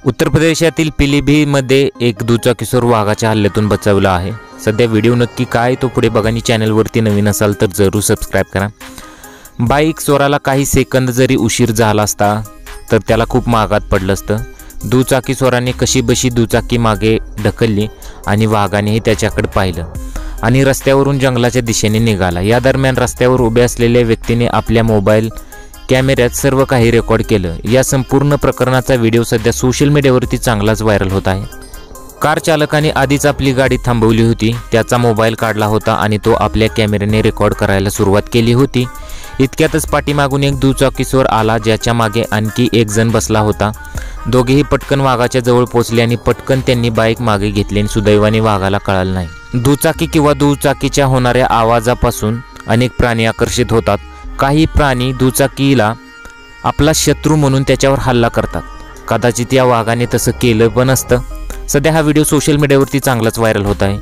उत्तर प्रदेशातील पिलीभीतमध्ये एक दुचाकीस्वार वाघाच्या हल्ल्यातून बचावला आहे। सध्या व्हिडिओ नक्की काय तो पुढे बघा आणि चॅनलवरती नवीन असाल तर जरूर सबस्क्राइब करा। बाईक चोराला काही सेकंद जरी उशीर झाला असता तर त्याला खूप महागात पडलं असतं। दुचाकीस्वाराने कशीबशी दुचाकी मागे ढकलली आणि वाघानेही त्याच्याकडे पाहिलं आणि रस्त्यावरून जंगलाच्या दिशेने निघाला। या दरम्यान रस्त्यावर उभे असलेल्या व्यक्तीने आपल्या मोबाईल कॅमेऱ्यात सर्व काही रेकॉर्ड केलं। या संपूर्ण प्रकरणाचा व्हिडिओ सध्या सोशल मीडियावरती चांगलाच व्हायरल होत आहे। कार चालकाने आधीच आपली गाडी थांबवली होती, त्याचा मोबाईल काढला होता आणि तो आपल्या कॅमेऱ्याने रेकॉर्ड करायला सुरुवात केली होती। इतक्यातच पाठीमागून एक दुचाकीस्वार आला, ज्याच्या मागे आणखी एक जण बसला होता। दोघेही पटकन वाघाच्या जवळ पोहोचले आणि पटकन त्यांनी बाईक मागे घेतली आणि सुदैवाने वाघाला कळालं नाही। दुचाकी किंवा दुचाकीच्या होणाऱ्या आवाजापासून अनेक प्राणी आकर्षित होतात। काही प्राणी दुचाकीला आपला शत्रू म्हणून त्याच्यावर हल्ला करतात। कदाचित या वाघाने तसं केलं पण असतं। सध्या हा व्हिडिओ सोशल मीडियावरती चांगलाच व्हायरल होत आहे।